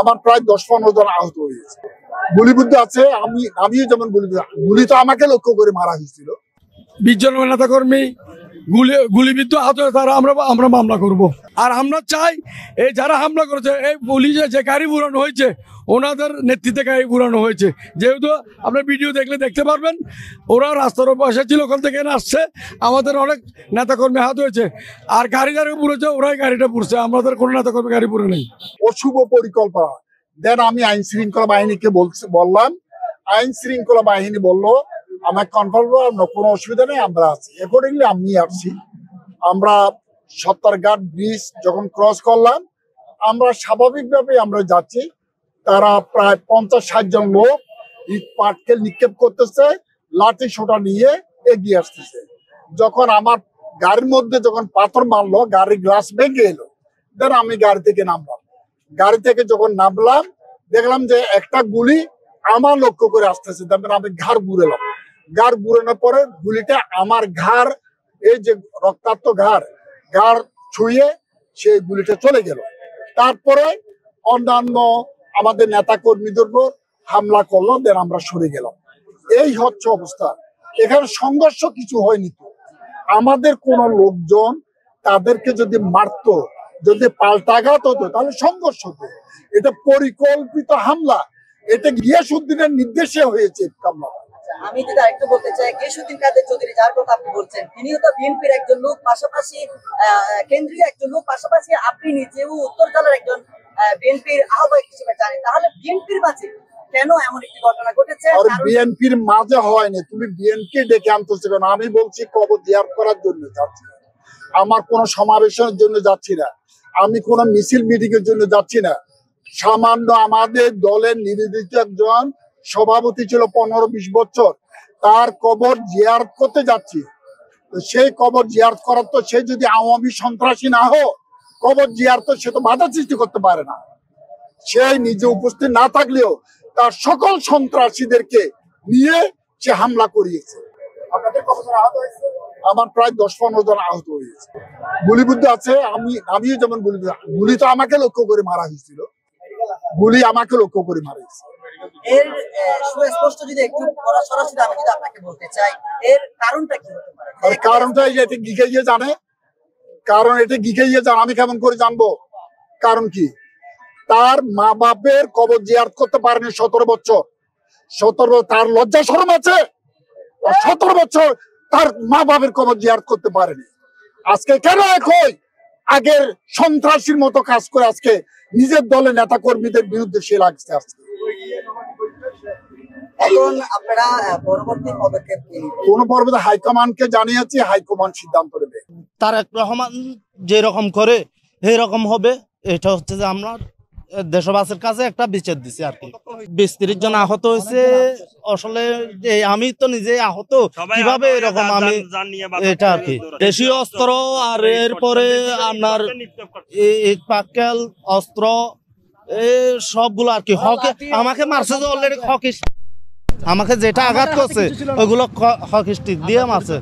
আমার প্রায় 10-15 জন আহত হয়েছে। গুলিবিদ্ধ আছে, আমিও যেমন গুলি তো আমাকে লক্ষ্য করে মারা হয়েছিল। 20 জন নেতা কর্মী গুলিবিদ্ধ আহত, তারা আমরা মামলা করব। আর আমরা চাই এই যারা হামলা করেছে, এই পুলিশে যে গাড়ি পুরানো হয়েছে ওনাদের নেতৃত্বে গাড়ি পুরানো হয়েছে। যেহেতু আপনার ভিডিও দেখলে দেখতে পারবেন, ওরা রাস্তার পাশে ছিল, ওখান থেকে আসছে, আমাদের অনেক নেতাকর্মী আহত হয়েছে। আর গাড়ি যারা পুড়েছে ওরাই গাড়িটা পুড়ছে, আমাদের কোনো নেতাকর্মী গাড়ি পুড়ে নেই। অশুভ পরিকল্পনা। দেন আমি আইন শৃঙ্খলা বাহিনীকে বললাম, আইন শৃঙ্খলা বাহিনী বললো আমার কনফার্ম কোনো অসুবিধা নেই, আমরা আছি। অ্যাকর্ডিংলি আমি আসছি। আমরা সত্তরঘাট ব্রিজ যখন ক্রস করলাম, আমরা স্বাভাবিকভাবে আমরা যাচ্ছি। তারা প্রায় 50-60 জন লোক ইট পাটকেল নিক্ষেপ করতেছে, লাঠি সোটা নিয়ে এগিয়ে আসতেছে। যখন আমার গাড়ির মধ্যে যখন পাথর মারলো, গাড়ির গ্লাস ভেঙে এলো, দেন আমি গাড়ি থেকে নামলাম। গাড়ি থেকে যখন নামলাম, দেখলাম যে একটা গুলি আমার লক্ষ্য করে আসতেছে। তারপরে আমি ঘাড় বুড়েলাম। ঘাড় বুড়ানোর পরে গুলিটা আমার ঘাড়, এই যে রক্তাক্ত ঘাড় ছুঁয়ে সেই গুলিটা চলে গেল। তারপরে অন্যান্য আমাদের নেতা কর্মীদের উপর হামলা করলো, দেন আমরা সরে গেলাম। এই হচ্ছে অবস্থা। এখানে সংঘর্ষ কিছু হয়নি তো। আমাদের কোন লোকজন তাদেরকে যদি মারতো, যদি পাল্টাঘাত হতো, তাহলে সংঘর্ষ হতো। এটা পরিকল্পিত হামলা, এটা গিয়াসউদ্দিনের নির্দেশে হয়েছে হামলা। আমি যদি আরেকটু বলতে চাই, গিয়াসউদ্দিন কাদের চৌধুরী যার কথা আপনি বলছেন, তিনিও তো বিএনপির একজন লোক, পাশাপাশি কেন্দ্রীয় একজন লোক, পাশাপাশি আপনি নিজেও উত্তর জেলার একজন বিএনপির আহ্বায়ক হিসেবে জানেন। তাহলে বিএনপির মাঝে কেন এমন একটি ঘটনা ঘটেছে? আর বিএনপির মাঝে হয়নি, তুমি বিএনপি ডেকে আনতেছো কেন? আমি বলছি কবর জিয়ারত করার জন্য যাচ্ছি, আমার কোনো সমাবেশের জন্য যাচ্ছি না, আমি কোনো মিছিল মিটিং এর জন্য যাচ্ছি না। সামান্য আমাদের দলের নিবেদিত একজন সভাপতি ছিল 15-20 বছর, তার কবর জিয়ারত করতে যাচ্ছি। সেই কবর জিয়ারত করার তো, সে যদি আওয়ামী সন্ত্রাসী না হোক, কবর জিয়ারত সে তো বাধা সৃষ্টি করতে পারে না। সে নিজে উপস্থিত না থাকলেও তার সকল সন্ত্রাসীদেরকে নিয়ে সে হামলা করিয়েছে। আপনাদের কতজন আহত হয়েছে? আমার প্রায় 10-15 জন আহত হয়েছে। গুলিবিদ্ধ আছে, আমিও যেমন গুলি তো আমাকে লক্ষ্য করে মারা হয়েছিল। গুলি আমাকে লক্ষ্য করে মারা হয়েছে। এর সুস্পষ্ট যদি একটু সরাসরি আমি যদি আপনাকে বলতে চাই, এর কারণটা কি হতে পারে? কারণটা এটা গিকে গিয়ে জানে, কারণ এটা গিকে গিয়ে জানে। আমি কেমন করে জানবো কারণ কি? তার মা বাপের কবর জিয়ারত করতে পারেনি 17 বছর। 17 বছর তার লজ্জা শরম আছে? 17 বছর তার মা বাপের কবর জিয়ারত করতে পারেনি। আজকে কেন একই আগের সন্ত্রাসীর মতো কাজ করে আজকে নিজের দলের নেতা কর্মীদের বিরুদ্ধে সে লাগছে? আজকে এখন আপনারা পরবর্তী পদক্ষেপ কি নেবেন? কোন পর্বতে হাইকমান্ডকে জানিয়েছি, হাইকমান্ড সিদ্ধান্ত নেবে। তারেক রহমান যেরকম করে এরকম হবে। এটা হচ্ছে যে আমরা দেশবাসীর কাছে একটা বিচার দিছি আর কি। 20-30 জন আহত হয়েছে। আসলে আমি তো নিজে আহত, কিভাবে এরকম আমি এটা আর কি। দেশীয় অস্ত্র আর এরপরে আপনার পাক্কেল অস্ত্র সবগুলো আর কি। হকি আমাকে মারছে যে অলরেডি, হকি আমাকে যেটা আঘাত করছে ওইগুলো হকি স্টিক দিয়ে মারছে।